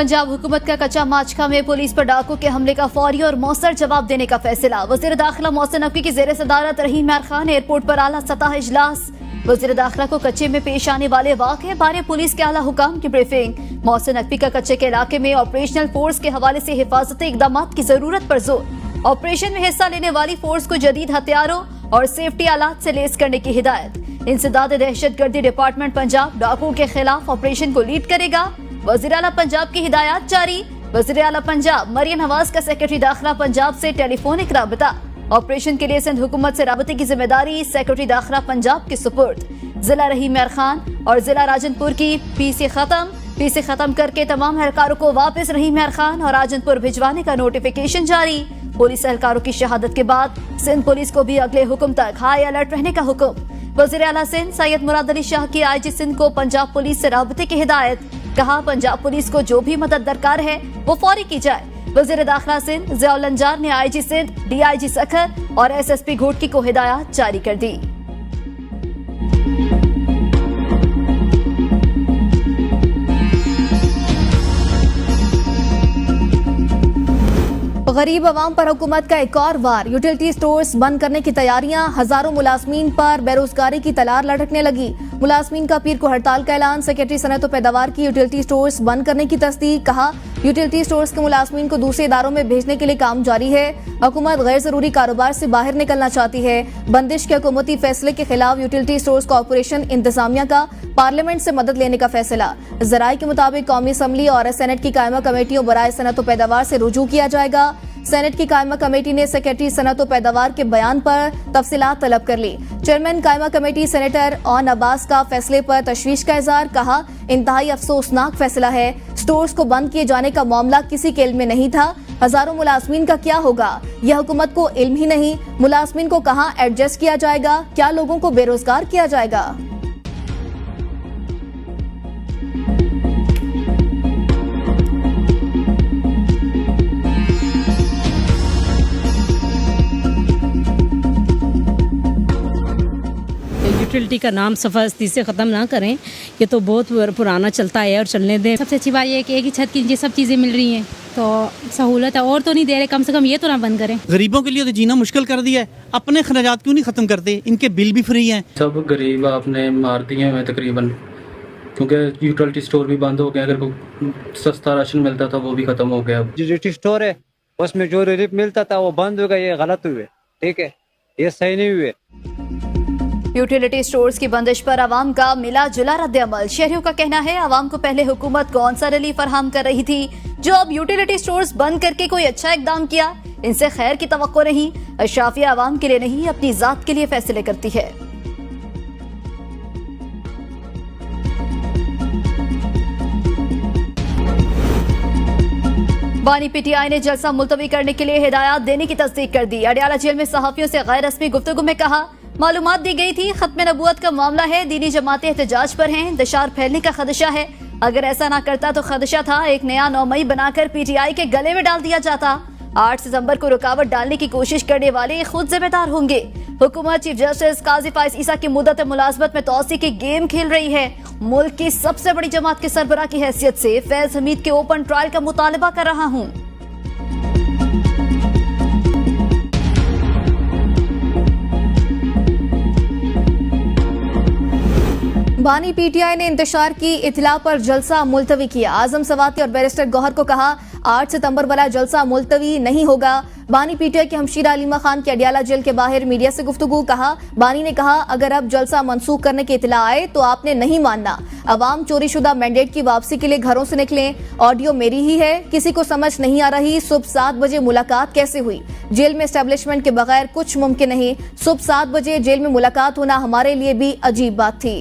पंजाब हुकूमत का कच्चा माचखा में पुलिस पर डाकू के हमले का फौरी और मौसर जवाब देने का फैसला। वज़ीर दाखिला मोहसिन नकवी की ज़ेर सदारत रहीम यार खान एयरपोर्ट पर आला सतह इजलास। वज़ीर दाखिला को कच्चे में पेश आने वाले वाक़े बारे पुलिस के आला हुकाम की ब्रीफिंग। मोहसिन नकवी का कच्चे के इलाके में ऑपरेशनल फोर्स के हवाले से हिफाजती इक़दाम की जरूरत पर जोर। ऑपरेशन में हिस्सा लेने वाली फोर्स को जदीद हथियारों और सेफ्टी आलात से लेस करने की हिदायत। इंसदाद दहशतगर्दी डिपार्टमेंट पंजाब डाकुओं के खिलाफ ऑपरेशन को लीड करेगा। वज़ीर आला पंजाब की हिदायत जारी। वज़ीर आला पंजाब मरियम नवाज का सेक्रेटरी दाखिला पंजाब से टेलीफोनिक राबता। ऑपरेशन के लिए सिंध हुकूमत से राबते की जिम्मेदारी सेक्रेटरी दाखिला पंजाब के सुपुर्द। जिला रहीम यार खान और जिला राजनपुर की पीसी खत्म करके तमाम एहलकारों को वापस रहीम यार खान और राजनपुर भिजवाने का नोटिफिकेशन जारी। पुलिस एहलकारों की शहादत के बाद सिंध पुलिस को भी अगले हुक्म तक हाई अलर्ट रहने का हुक्म। वज़ीर आला सिंध सैयद मुराद अली शाह की IG सिंध को पंजाब पुलिस से राबते की हिदायत। कहा पंजाब पुलिस को जो भी मदद दरकार है वो फौरी की जाए। वज़ीर दाखिला सिंध ज़ियाउल अंजार ने IG सिंध, DIG सखर और SSP घोटकी को हिदायत जारी कर दी। गरीब अवाम पर हुकूमत का एक और वार। यूटिलिटी स्टोर्स बंद करने की तैयारियां। हजारों मुलाजमीन पर बेरोजगारी की तलार लटकने लगी। मुलाजमीन का पीर को हड़ताल का ऐलान। सेक्रेटरी सनअत व पैदावार की यूटिलिटी स्टोर्स बंद करने की तस्दीक। कहा यूटिलिटी स्टोर्स के मुलाजमीन को दूसरे इदारों में भेजने के लिए काम जारी है। हुकूमत गैर जरूरी कारोबार से बाहर निकलना चाहती है। बंदिश के हुकूमती फैसले के खिलाफ यूटिलिटी स्टोर्स कॉर्पोरेशन इंतजामिया का पार्लियामेंट से मदद लेने का फैसला। जराये के मुताबिक कौमी असम्बली और सेनेट की कायमा कमेटियों बराए सनअत व पैदावार से रुजू किया जाएगा। सेनेट की कायमा कमेटी ने सेक्रेटरी सनअत व पैदावार के बयान पर तफसीलात तलब कर ली। चेयरमैन कायमा कमेटी सेनेटर ऑन अब्बास का फैसले पर तशवीश का इजहार। कहा इंतहाई अफसोसनाक फैसला है। स्टोर्स को बंद किए जाने का मामला किसी के इल्म में नहीं था। हजारों मुलाजमीन का क्या होगा यह हुकूमत को इल्म ही नहीं। मुलाजमीन को कहाँ एडजस्ट किया जाएगा, क्या लोगों को बेरोजगार किया जाएगा। यूटिलिटी का नाम सफास्ती से ख़त्म ना करें, ये तो बहुत पुराना चलता है और चलने दें। सबसे अच्छी बात यह है कि एक ही छत की नीचे सब चीज़ें मिल रही हैं तो सहूलत है। और तो नहीं दे रहे, कम से कम ये तो ना बंद करें। गरीबों के लिए तो जीना मुश्किल कर दिया है। अपने खर्चात क्यों नहीं ख़त्म करते, इनके बिल भी फ्री हैं। सब गरीब आपने मार दिए हैं तकरीबन, क्योंकि यूटिलिटी स्टोर भी बंद हो गए। अगर कोई सस्ता राशन मिलता था वो भी ख़त्म हो गया। यूटिलिटी स्टोर है उसमें जो रिलीफ मिलता था वो बंद हो गया। ये गलत हुए, ठीक है, ये सही नहीं हुए। यूटिलिटी स्टोर्स की बंदिश पर आवाम का मिला जुला रद्द-ए-अमल। शहरियों का कहना है आवाम को पहले हुकूमत कौन सा रिलीफ फराहम कर रही थी जो अब यूटिलिटी स्टोर्स बंद करके कोई अच्छा इकदाम किया। इनसे खैर की तवक्को नहीं। अशराफिया आवाम के लिए नहीं अपनी जात के लिए फैसले करती है। बानी PTI ने जलसा मुलतवी करने के लिए हिदायत देने की तस्दीक कर दी। अडियाला जेल में सहाफियों से गैर रस्मी गुफ्तगू में कहा मालूमात दी गई थी खत्म नबूवत का मामला है, दीनी जमातें एहतजाज पर हैं, इंतशार फैलने का खदशा है। अगर ऐसा ना करता तो खदशा था एक नया 9 मई बनाकर PTI के गले में डाल दिया जाता। 8 सितंबर को रुकावट डालने की कोशिश करने वाले खुद जिम्मेदार होंगे। हुकूमत चीफ जस्टिस काजी फाइज ईसा की मुद्दत मुलाजमत में तौसी की गेम खेल रही है। मुल्क की सबसे बड़ी जमात के सरबराह की हैसियत से फैज हमीद के ओपन ट्रायल का मुतालबा कर रहा हूँ। बानी PTI ने इंतशार की इतला पर जलसा मुलतवी किया। आजम सवाती और बैरिस्टर गौहर को कहा 8 सितंबर वाला जलसा मुलतवी नहीं होगा। बानी PTI के हमशीरा अलीमा खान की अडियाला जेल के बाहर मीडिया से गुफ्तगू। कहा बानी ने कहा अगर अब जलसा मनसूख करने की इतला आए तो आपने नहीं मानना। अवाम चोरीशुदा मैंडेट की वापसी के लिए घरों से निकलें। ऑडियो मेरी ही है, किसी को समझ नहीं आ रही सुबह 7 बजे मुलाकात कैसे हुई। जेल में एस्टेब्लिशमेंट के बगैर कुछ मुमकिन नहीं। सुबह 7 बजे जेल में मुलाकात होना हमारे लिए भी अजीब बात थी।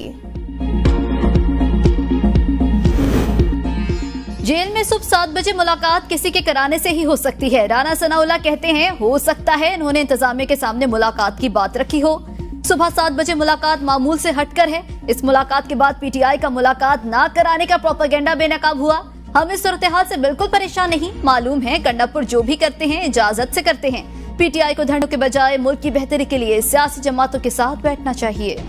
जेल में सुबह 7 बजे मुलाकात किसी के कराने से ही हो सकती है। राना सनाउल्लाह कहते हैं हो सकता है इन्होंने इंतजामिया के सामने मुलाकात की बात रखी हो। सुबह 7 बजे मुलाकात मामूल से हटकर है। इस मुलाकात के बाद PTI का मुलाकात ना कराने का प्रोपेगेंडा बेनकाब हुआ। हम इस सूरत हाल से बिल्कुल परेशान नहीं। मालूम है गंडापुर जो भी करते हैं इजाजत से करते हैं। PTI को धरनों के बजाय मुल्क की बेहतरी के लिए सियासी जमातों के साथ बैठना चाहिए।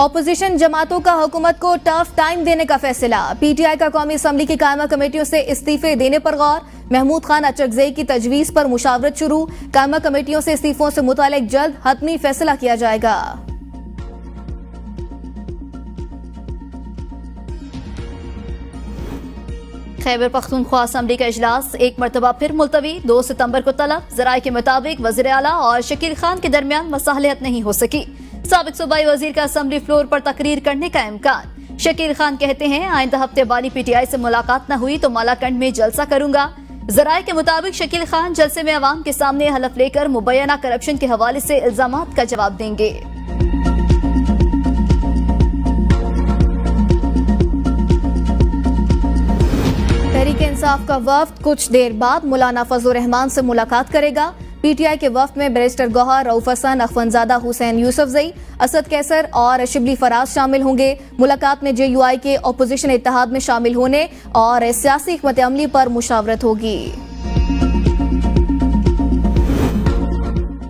ऑपोजिशन जमातों का हुकूमत को टफ टाइम देने का फैसला। पीटीआई का कौमी असम्बली की कायमा कमेटियों से इस्तीफे देने पर गौर। महमूद खान अचकजई की तजवीज पर मुशावरत शुरू। कायमा कमेटियों से इस्तीफों से मुतालिक जल्द हतमी फैसला किया जाएगा। खैबर पख्तूनख्वा असम्बली का इजलास एक मरतबा फिर मुलतवी। 2 सितंबर को तलब। जराये के मुताबिक वज़ीर आला और शकील खान के दरमियान मसालियत नहीं हो सकी। साबिक सूबाई वजीर का असम्बली फ्लोर पर तकरीर करने का इम्कान। शकील खान कहते हैं आइंदा हफ्ते बानी पीटीआई से मुलाकात न हुई तो मालाकंड में जलसा करूंगा। जराये के मुताबिक शकील खान जलसे में अवाम के सामने हलफ लेकर मुबैना करप्शन के हवाले से इल्जामात का जवाब देंगे। तहरीक इंसाफ का वफ्द कुछ देर बाद मौलाना फजलुर रहमान से मुलाकात करेगा। पीटीआई के वफ्द में बैरिस्टर गौहर, रऊफ हसन, अखवंजादा हुसैन यूसुफजई, असद कैसर और शिबली फराज शामिल होंगे। मुलाकात में जेयूआई के अपोजिशन इत्तेहाद में शामिल होने और सियासी हिकमत अमली पर मुशावरत होगी।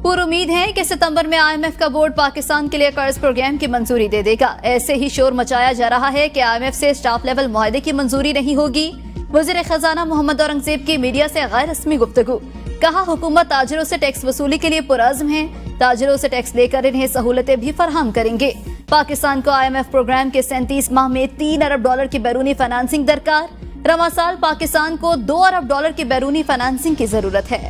पूरी उम्मीद है कि सितंबर में IMF का बोर्ड पाकिस्तान के लिए कर्ज प्रोग्राम की मंजूरी दे देगा। ऐसे ही शोर मचाया जा रहा है कि IMF से स्टाफ लेवल मुआहदे की मंजूरी नहीं होगी। वज़ीर खजाना मोहम्मद औरंगजेब की मीडिया से गैर रस्मी गुफ्तगू। कहा हुकूमत ताजिरों से टैक्स वसूली के लिए पुरअज़्म है। ताजिरों से टैक्स लेकर इन्हें सहूलतें भी फराहम करेंगे। पाकिस्तान को IMF प्रोग्राम के 37 माह में $3 अरब की बैरूनी फाइनेंसिंग दरकार। रवां साल पाकिस्तान को $2 अरब की बैरूनी फाइनेंसिंग की जरूरत है।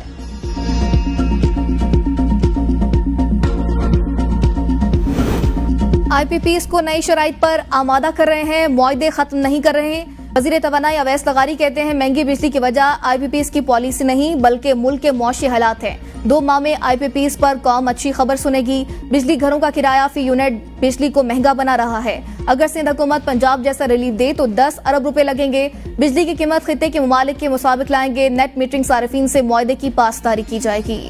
IPPs को नई शराइत पर आमादा कर रहे हैं, मुआहदे खत्म नहीं कर रहे हैं। वज़ीर तवानाई अवैस लगारी कहते हैं महंगी बिजली की वजह IPPs की पॉलिसी नहीं बल्कि मुल्क के मौशी हालात हैं। 2 माह में IPPs पर कौम अच्छी खबर सुनेगी। बिजली घरों का किराया फी यूनिट बिजली को महंगा बना रहा है। अगर सिंध हुकूमत पंजाब जैसा रिलीफ दे तो 10 अरब रुपए लगेंगे। बिजली की कीमत खित्ते के ममालिक के मुताबिक लाएंगे। नेट मीटरिंग सारिफीन से मुआहदे की पासदारी की जाएगी।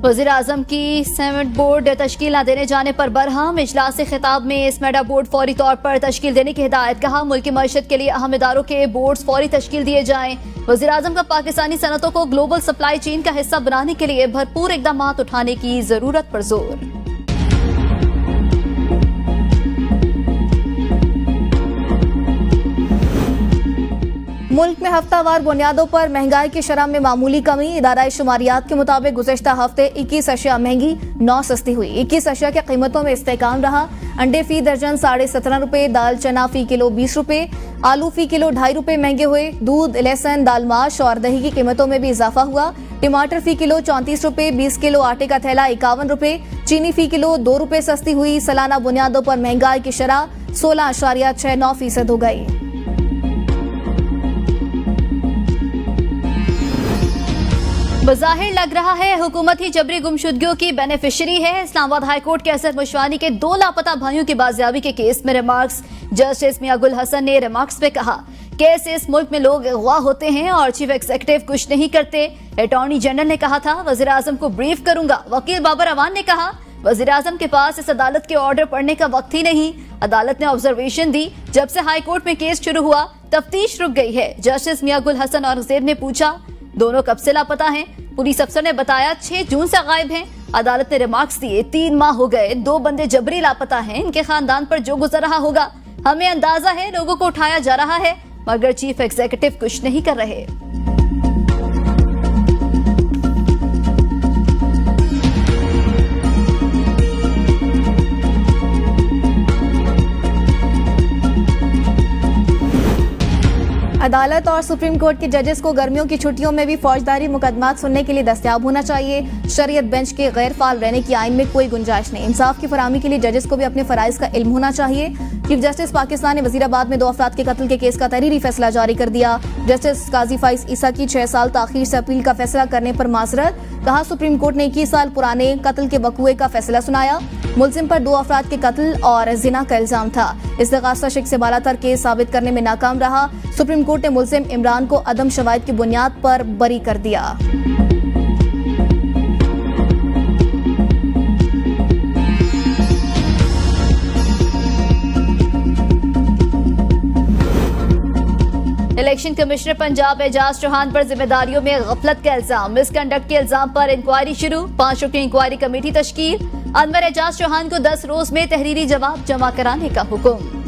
वज़ीर आज़म की सीमेंट बोर्ड तश्कील न देने जाने पर बरहम। इजलास से खिताब में स्मेडा बोर्ड फौरी तौर पर तश्कील देने की हिदायत। कहा मुल्क की मईशत के लिए अहम इदारों के बोर्ड फौरी तश्कील दिए जाएं। वज़ीर आज़म का पाकिस्तानी सनतों को ग्लोबल सप्लाई चेन का हिस्सा बनाने के लिए भरपूर इकदाम उठाने की जरूरत पर जोर। मुल्क में हफ्तावार बुनियादों पर महंगाई की शरह में मामूली कमी। इदारा शुमारियात के मुताबिक गुज़श्ता हफ्ते 21 अशिया महंगी 9 सस्ती हुई। 21 अशिया की कीमतों में इस्तेकाम रहा। अंडे फी दर्जन 17.5 रुपए, दाल चना फी किलो 20 रुपए, आलू फी किलो 2.5 रुपए महंगे हुए। दूध, लहसुन, दाल माश और दही की कीमतों में भी इजाफा हुआ। टमाटर फी किलो 34 रुपए, 20 किलो आटे का थैला 51 रुपए, चीनी फी किलो 2 रुपए सस्ती हुई। सालाना बुनियादों पर महंगाई की शरह 16.69% हो गई। बज़ाहिर लग रहा है हुकूमत ही जबरी गुमशुदगियों की बेनिफिशरी है। इस्लामाबाद हाईकोर्ट के असद मुशवानी के 2 लापता भाइयों की बाजियाबी के केस में रिमार्क्स। जस्टिस मियां गुल हसन ने रिमार्क्स में कहा कैसे इस मुल्क में लोग अगवा होते हैं और चीफ एग्जीक्यूटिव कुछ नहीं करते। अटॉर्नी जनरल ने कहा था वज़ीर आज़म को ब्रीफ करूंगा। वकील बाबर अवान ने कहा वज़ीर आज़म के पास इस अदालत के ऑर्डर पढ़ने का वक्त ही नहीं। अदालत ने ऑब्जर्वेशन दी। जब से हाईकोर्ट में केस शुरू हुआ तफ्तीश रुक गई है। जस्टिस मियां गुल हसन औरंगजेब ने पूछा दोनों कब से लापता हैं। पुलिस अफसर ने बताया 6 जून से गायब हैं। अदालत ने रिमार्क्स दिए 3 माह हो गए, 2 बंदे जबरी लापता हैं। इनके खानदान पर जो गुजर रहा होगा हमें अंदाजा है। लोगों को उठाया जा रहा है मगर चीफ एग्जीक्यूटिव कुछ नहीं कर रहे। अदालत और सुप्रीम कोर्ट के जजेस को गर्मियों की छुट्टियों में भी फौजदारी मुकदमात सुनने के लिए दस्तयाब होना चाहिए। शरीयत बेंच के गैर फाल रहने की आइन में कोई गुंजाइश नहीं। इंसाफ की फराहमी के लिए जजेस को भी अपने फराइज का इल्म होना चाहिए। चीफ जस्टिस पाकिस्तान ने वजीराबाद में 2 अफराद के कत्ल के केस का तहरीरी फैसला जारी कर दिया। जस्टिस काजी फाइज ईसा की 6 साल ताखीर से अपील का फैसला करने पर माजरत। कहा सुप्रीम कोर्ट ने 21 साल पुराने कत्ल के वकूए का फैसला सुनाया। मुलजिम पर 2 अफराद के कत्ल और जिना का इल्जाम था। इस्तिगासा शिक से बालातर केस साबित करने में नाकाम रहा। सुप्रीम कोर्ट ने मुलजिम इमरान को अदम शवाहिद की बुनियाद पर बरी कर दिया। इलेक्शन कमिश्नर पंजाब एजाज चौहान पर जिम्मेदारियों में गफलत का इल्जाम, मिसकंडक्ट के इल्जाम पर इंक्वायरी शुरू, 5 रुकनी इंक्वायरी कमेटी तश्कील। अनवर एजाज चौहान को 10 रोज में तहरीरी जवाब जमा कराने का हुक्म।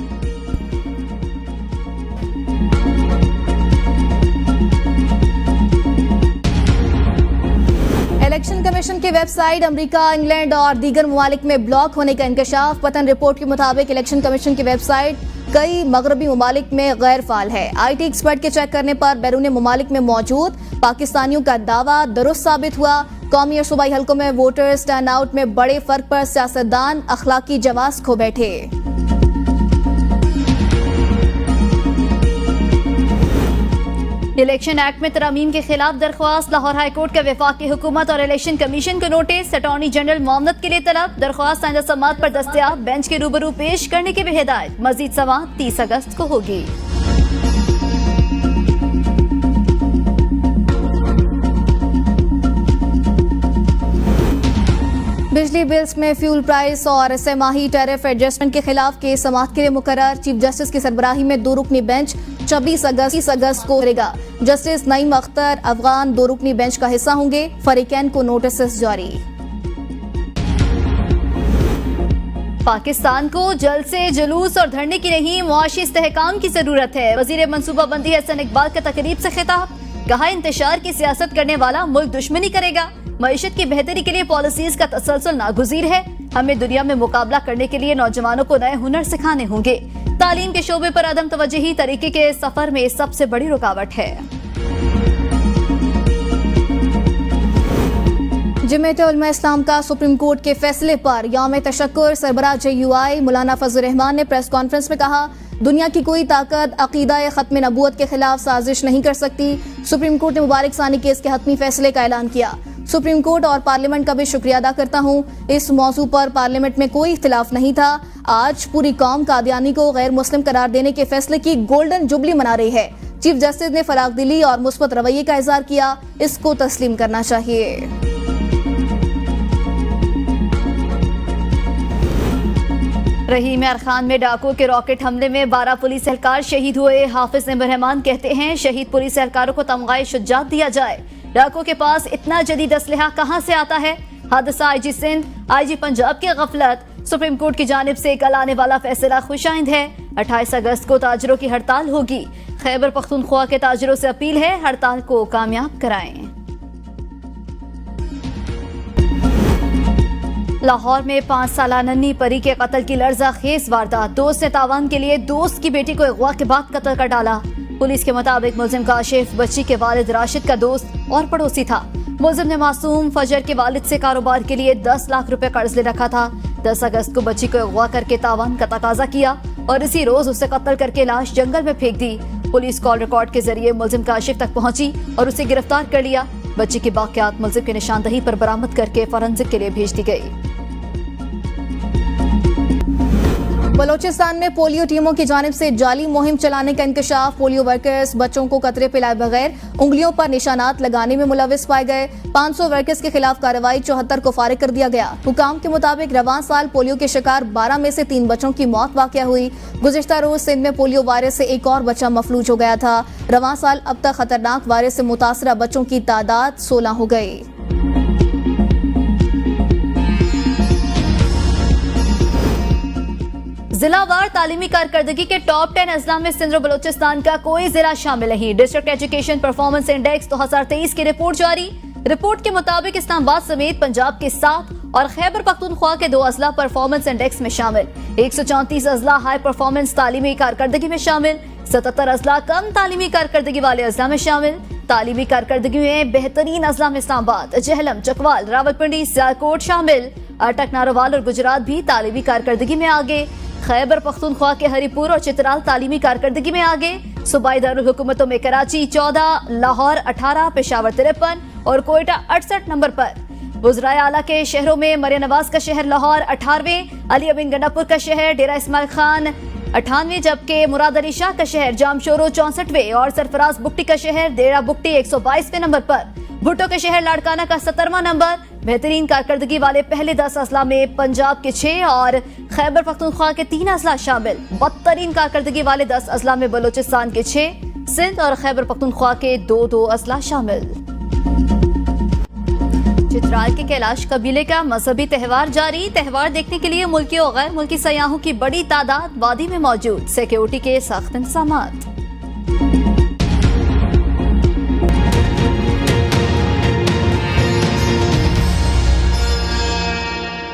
इलेक्शन कमीशन की वेबसाइट अमेरिका, इंग्लैंड और दीगर ममालिक में ब्लॉक होने का इंकशाफ। पतन रिपोर्ट के मुताबिक इलेक्शन कमीशन की वेबसाइट कई मगरबी ममालिक में गैर फाल है। IT एक्सपर्ट के चेक करने पर बैरून ममालिक में मौजूद पाकिस्तानियों का दावा दुरुस्त साबित हुआ। कौमी और सूबाई हल्कों में वोटर्स टर्न आउट में बड़े फर्क पर सियासतदान अखलाकी जवाब खो बैठे। इलेक्शन एक्ट में तरमीम के खिलाफ दरख्वास्त, लाहौर हाई कोर्ट का वफाकी हुकूमत और इलेक्शन कमीशन को नोटिस, अटॉर्नी जनरल मामलत के लिए तलब, दरख्वास्त आइंदा समाअत पर दस्तयाब, बेंच के रूबरू पेश करने की भी हिदायत। मजीद समाअत 30 अगस्त को होगी। बिजली बिल्स में फ्यूल प्राइस और सेमाही टैरिफ एडजस्टमेंट के खिलाफ केस समाअत के लिए मुकर्रर। चीफ जस्टिस की सरबराही में 2 रुकनी बेंच 26 अगस्त को करेगा। जस्टिस नईम अख्तर अफगान 2 रुकनी बेंच का हिस्सा होंगे। फरीकैन को नोटिस जारी। पाकिस्तान को जल्द से जुलूस और धरने की नहीं, मुआशी इस्तेहकाम की जरूरत है। वजीर मंसूबाबंदी हसन इकबाल का तकरीब से खिताब, कहा इंतशार की सियासत करने वाला मुल्क दुश्मनी करेगा। मईशत की बेहतरी के लिए पॉलिसीज का तसलसल नागुजीर है। हमें दुनिया में मुकाबला करने के लिए नौजवानों को नए हुनर सिखाने होंगे। तालीम के शोबे पर अदम तवज्जुही तरीके के सफर में सबसे बड़ी रुकावट है। जमीयत उलमा इस्लाम का सुप्रीम कोर्ट के फैसले पर यौम तशक्कुर। सरबराह JUI मौलाना फजल रहमान ने प्रेस कॉन्फ्रेंस में कहा, दुनिया की कोई ताकत अकीदा खत्म नबूवत के खिलाफ साजिश नहीं कर सकती। सुप्रीम कोर्ट ने मुबारक सानी केस के हतमी फैसले का ऐलान किया। सुप्रीम कोर्ट और पार्लियामेंट का भी शुक्रिया अदा करता हूँ। इस मौजू पर पार्लियामेंट में कोई इख्तिलाफ नहीं था। आज पूरी कौम कादियानी को गैर मुस्लिम करार देने के फैसले की गोल्डन जुबली मना रही है। चीफ जस्टिस ने फराग दिली और मुस्बत रवैये का इजहार किया, इसको तस्लीम करना चाहिए। रहीम यार खान में डाकुओं के रॉकेट हमले में 12 पुलिस एहलकार शहीद हुए। हाफिज निमर रहमान कहते हैं, शहीद पुलिस एहलकारों को तमगाए शुजात दिया जाए। डाकुओं के पास इतना जदीद असलहा कहां से आता है? हादसा IG सिंध, IG पंजाब की गफलत। सुप्रीम कोर्ट की जानिब से कल आने वाला फैसला खुशाइंद है। 28 अगस्त को ताजरों की हड़ताल होगी। खैबर पख्तूनख्वा के ताजरों से अपील है, हड़ताल को कामयाब कराएं। लाहौर में 5 साला नन्ही परी के कत्ल की लर्जा खेज वारदात। दोस्त ने तावान के लिए दोस्त की बेटी को अगवा के बाद कत्ल कर डाला। पुलिस के मुताबिक मुलजिम काशिफ बच्ची के वालिद राशिद का दोस्त और पड़ोसी था। मुलजिम ने मासूम फजर के वालिद से कारोबार के लिए 10 लाख रुपए कर्ज ले रखा था। 10 अगस्त को बच्ची को अगवा करके तावान का तकाजा किया और इसी रोज उसे कत्ल करके लाश जंगल में फेंक दी। पुलिस कॉल रिकॉर्ड के जरिए मुलजिम काशिफ तक पहुंची और उसे गिरफ्तार कर लिया। बच्ची की बाकियात मुलजिम की निशानदही पर बरामद करके फॉरेंसिक के लिए भेज दी गई। बलोचिस्तान में पोलियो टीमों की जानिब से जाली मुहिम चलाने का इंकशाफ। पोलियो वर्कर्स बच्चों को कतरे पिलाए बगैर उंगलियों पर निशानात लगाने में मुलविस पाए गए। 500 वर्कर्स के खिलाफ कार्रवाई, 74 को फारिग कर दिया गया। हुकाम के मुताबिक रवां साल पोलियो के शिकार 12 में से 3 बच्चों की मौत वाक़या हुई। गुज़िश्ता रोज सिंध में पोलियो वायरस से एक और बच्चा मफलूज हो गया था। रवां साल अब तक खतरनाक वायरस से मुतासरा बच्चों की तादाद 16 हो गई। जिलावार तालीमी कारकर्दगी के टॉप 10 अजला में सिंध और बलोचिस्तान का कोई जिला शामिल नहीं। डिस्ट्रिक्ट एजुकेशन परफॉर्मेंस इंडेक्स 2023 की रिपोर्ट जारी। रिपोर्ट के मुताबिक इस्लामाबाद समेत पंजाब के 7 और खैबर पख्तूनख्वा के 2 अजला परफॉर्मेंस इंडेक्स में शामिल। 134 अजला हाई परफॉर्मेंस तालीमी कारकर्दगी में शामिल। 77 अजला कम तालीमी कारकर्दगी वाले अजला में शामिल। तालीमी कारकर्दगी में बेहतरीन अजला में इस्लामाबाद, जहलम, चकवाल, रावलपिंडी, सियालकोट शामिल। अटक, नारोवाल और गुजरात भी तालीमी कारकर्दगी में आगे। खैबर पख्तूनख्वा के हरिपुर और चित्राल तालीमी कारकर्दगी में आगे। सूबाई दारुल हुकूमतों में कराची 14, लाहौर 18, पेशावर 53 और कोयटा 68 नंबर पर। वज़राए आला के शहरों में मरियम नवाज का शहर लाहौर 18वें, अली अमीन गंडापुर का शहर डेरा इस्माइल खान 98वें, जबकि मुराद अली शाह का शहर जामशोरो 64वें और सरफराज बुकटी का शहर डेरा बुकटी 122वें नंबर पर। भुट्टो के शहर लाड़काना का 17वां नंबर। बेहतरीन कारकर्दगी वाले पहले 10 अजला में पंजाब के 6 और खैबर पख्तूनख्वा के 3 अजला शामिल। बदतरीन कारकर्दगी वाले 10 अजला में बलोचिस्तान के 6, सिंध और खैबर पख्तूनख्वा के 2 असला शामिल। चित्राल के कैलाश कबीले का मजहबी त्यौहार जारी। त्यौहार देखने के लिए मुल्की और गैर मुल्की सयाहों की बड़ी तादाद वादी में मौजूद। सिक्योरिटी के सख्त इंतजामात।